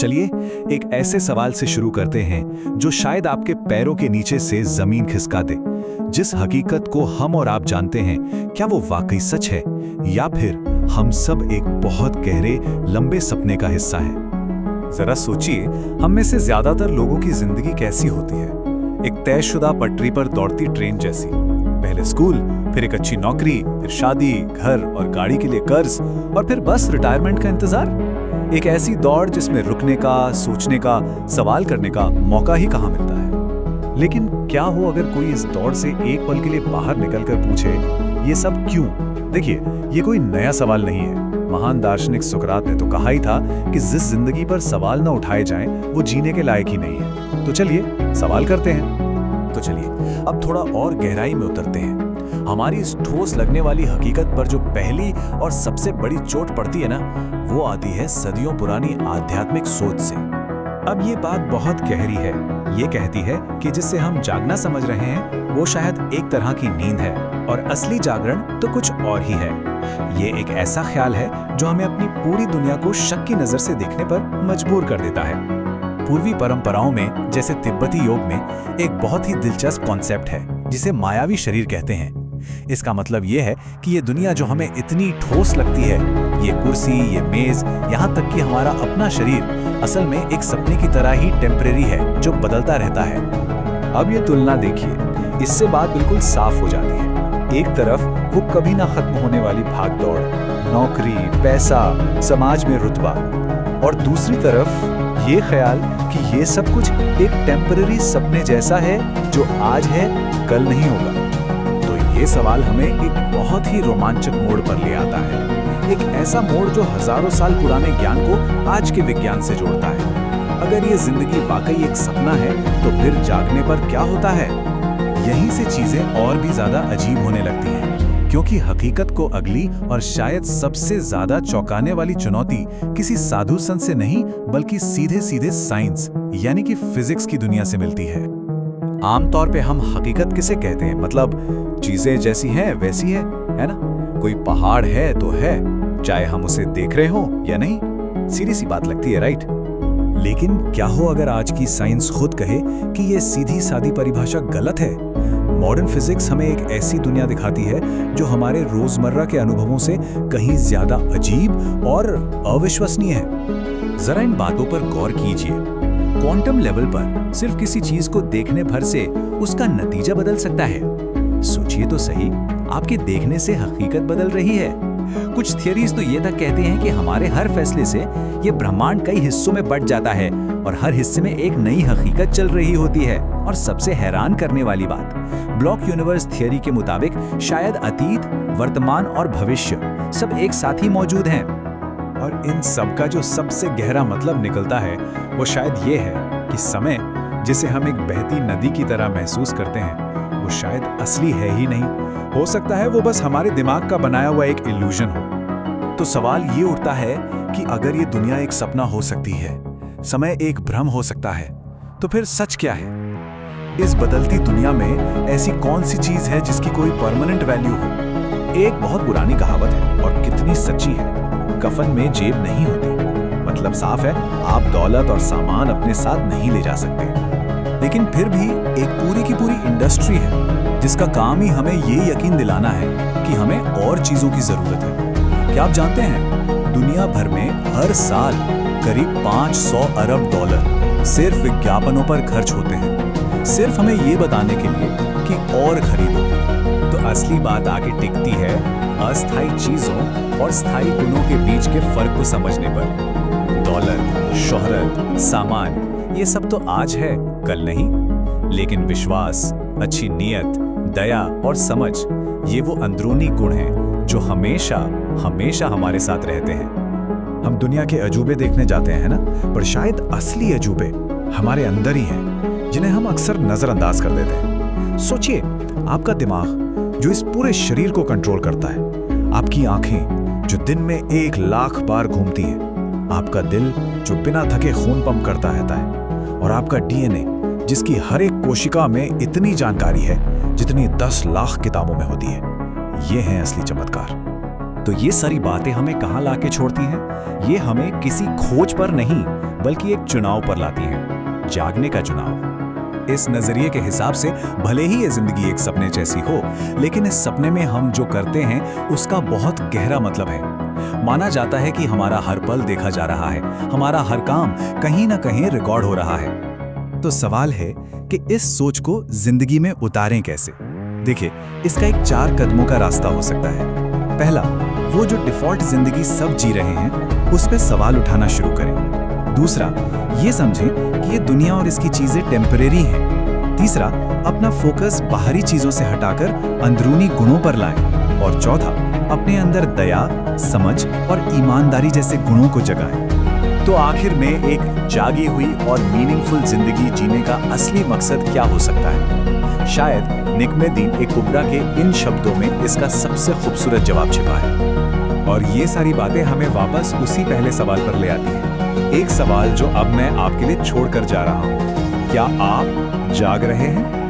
चलिए एक ऐसे सवाल से शुरू करते हैं जो शायद आपके पैरों के नीचे से जमीन खिसका दे। जिस हकीकत को हम और आप जानते हैं, क्या वो वाकई सच है या फिर हम सब एक बहुत गहरे लंबे सपने का हिस्सा हैं? जरा सोचिए, हम में से ज्यादातर लोगों की जिंदगी कैसी होती है? एक तयशुदा पटरी पर दौड़ती ट्रेन जैसी। पहले स्कूल, फिर एक अच्छी नौकरी, फिर शादी, घर और गाड़ी के लिए कर्ज, और फिर बस रिटायरमेंट का इंतजार। एक ऐसी दौड़ जिसमें रुकने का, सोचने का, सवाल करने का मौका ही कहाँ मिलता है। लेकिन क्या हो अगर कोई इस दौड़ से एक पल के लिए बाहर निकलकर पूछे, ये सब क्यों? देखिए, ये कोई नया सवाल नहीं है। महान दार्शनिक सुकरात ने तो कहा ही था कि जिस जिंदगी पर सवाल न उठाए जाएं, वो जीने के लायक ही नहीं है। तो चलिए सवाल करते हैं। तो चलिए अब थोड़ा और गहराई में उतरते हैं। हमारी इस ठोस लगने वाली हकीकत पर जो पहली और सबसे बड़ी चोट पड़ती है ना, वो आती है सदियों पुरानी आध्यात्मिक सोच से। अब ये बात बहुत गहरी है। ये कहती है कि जिससे हम जागना समझ रहे हैं, वो शायद एक तरह की नींद है और असली जागरण तो कुछ और ही है। ये एक ऐसा ख्याल है जो हमें अपनी पूरी दुनिया को शक की नजर से देखने पर मजबूर कर देता है। पूर्वी परंपराओं में, जैसे तिब्बती योग में, एक बहुत ही दिलचस्प कॉन्सेप्ट है जिसे मायावी शरीर कहते हैं। इसका मतलब ये है कि ये दुनिया जो हमें इतनी ठोस लगती है, ये कुर्सी, ये मेज, यहाँ तक कि हमारा अपना शरीर, असल में एक सपने की तरह ही टेम्परेरी है जो बदलता रहता है। अब ये तुलना देखिए, इससे बात बिल्कुल साफ हो जाती है। एक तरफ वो कभी ना खत्म होने वाली भागदौड़, नौकरी, पैसा, समाज में रुतबा, और दूसरी तरफ ये ख्याल कि ये सब कुछ एक टेम्पररी सपने जैसा है जो आज है, कल नहीं होगा। तो ये सवाल हमें एक बहुत ही रोमांचक मोड़ पर ले आता है। एक ऐसा मोड़ जो हजारों साल पुराने ज्ञान को आज के विज्ञान से जोड़ता है। अगर ये जिंदगी वाकई एक सपना है, तो फिर जागने पर क्या होता है? यहीं से चीजें और भी ज्यादा अजीब होने लगती हैं, क्योंकि हकीकत को अगली और शायद सबसे ज्यादा चौंकाने वाली चुनौती किसी साधु संत से नहीं, बल्कि सीधे सीधे साइंस यानी कि फिजिक्स की दुनिया से मिलती है। आमतौर पे हम हकीकत किसे कहते हैं? मतलब चीजें जैसी हैं वैसी है ना? कोई पहाड़ है तो है, चाहे हम उसे देख रहे हो या नहीं। सीधी सी बात लगती है, राइट? लेकिन क्या हो अगर आज की साइंस खुद कहे कि ये सीधी सादी परिभाषा गलत है? मॉडर्न फिजिक्स हमें एक ऐसी दुनिया दिखाती है जो हमारे रोजमर्रा के अनुभवों से कहीं ज्यादा अजीब और अविश्वसनीय है। जरा इन बातों पर गौर कीजिए। क्वांटम लेवल पर सिर्फ किसी चीज को देखने भर से उसका नतीजा बदल सकता है। सोचिए तो सही, आपके देखने से हकीकत बदल रही है। कुछ थियरीज तो ये तक कहते हैं कि हमारे हर फैसले से ये ब्रह्मांड कई हिस्सों में बंट जाता है और हर हिस्से में एक नई हकीकत चल रही होती है। और सबसे हैरान करने वाली बात, ब्लॉक यूनिवर्स थियरी के मुताबिक शायद अतीत, वर्तमान और भविष्य सब एक साथ ही मौजूद हैं। और इन सब का जो सबसे गहरा मतलब निकलता है, वो शायद ये है कि समय, जिसे हम एक बहती नदी की तरह महसूस करते हैं, वो शायद असली है ही नहीं। हो सकता है वो बस हमारे दिमाग का बनाया हुआ एक इल्यूजन हो। तो सवाल ये उठता है कि अगर ये दुनिया एक सपना हो सकती है, समय एक भ्रम हो सकता है, तो फिर सच क्या है? इस बदलती दुनिया में ऐसी कौन सी चीज है जिसकी कोई परमानेंट वैल्यू हो? एक बहुत पुरानी कहावत है और कितनी सच्ची है, कफन में जेब नहीं होती। मतलब साफ है, आप दौलत और सामान अपने साथ नहीं ले जा सकते। लेकिन फिर भी एक पूरी की पूरी इंडस्ट्री है जिसका काम ही हमें ये यकीन दिलाना है कि हमें और चीजों की जरूरत है। क्या आप जानते हैं, दुनिया भर में हर साल करीब 500 अरब डॉलर सिर्फ विज्ञापनों पर खर्च होते हैं, सिर्फ हमें ये बताने के लिए कि और खरीदो। तो असली बात आगे टिकती है अस्थायी चीजों और स्थायी गुणों के बीच के फर्क को समझने पर। दौलत, शोहरत, सामान, ये सब तो आज है, कल नहीं। लेकिन विश्वास, अच्छी नीयत, दया और समझ, ये वो अंदरूनी गुण हैं जो हमेशा हमेशा हमारे साथ रहते हैं। हम दुनिया के अजूबे देखने जाते हैं ना, पर शायद असली अजूबे हमारे अंदर ही हैं, जिन्हें हम अक्सर नजरअंदाज कर देते हैं। सोचिए, आपका दिमाग जो इस पूरे शरीर को कंट्रोल करता है, आपकी आंखें जो दिन में 1 लाख बार घूमती हैं, आपका दिल जो बिना थके खून पंप करता रहता है, और आपका डीएनए जिसकी हर एक कोशिका में इतनी जानकारी है जितनी 10 लाख किताबों में होती है। ये है असली चमत्कार। तो ये सारी बातें हमें कहाँ लाके छोड़ती हैं? ये हमें किसी खोज पर नहीं, बल्कि एक चुनाव पर लाती हैं, जागने का चुनाव। इस नजरिए के हिसाब से भले ही ये जिंदगी एक सपने जैसी हो, लेकिन इस सपने में हम जो करते हैं उसका बहुत गहरा मतलब है। माना जाता है कि हमारा हर पल देखा जा रहा है, हमारा हर काम कहीं ना कहीं रिकॉर्ड हो रहा है। तो सवाल है कि इस सोच को जिंदगी में उतारें कैसे? देखिए, इसका एक 4 कदमों का रास्ता हो सकता है। पहला, वो जो डिफॉल्ट जिंदगी सब जी रहे हैं उस पे सवाल उठाना शुरू करें। दूसरा, ये समझें कि ये दुनिया और इसकी चीजें टेम्परेरी हैं। तीसरा, अपना फोकस बाहरी चीजों से हटाकर अंदरूनी गुणों पर लाएं। और चौथा, अपने अंदर दया, समझ और ईमानदारी जैसे गुणों को जगाएं। तो आखिर में एक जागी हुई और मीनिंगफुल जिंदगी जीने का असली मकसद क्या हो सकता है? शायद निकमेदीन कुबरा के इन शब्दों में इसका सबसे खूबसूरत जवाब छिपा है। और ये सारी बातें हमें वापस उसी पहले सवाल पर ले आती हैं। एक सवाल जो अब मैं आपके लिए छोड़कर जा रहा हूँ। क्या आप जाग रहे हैं?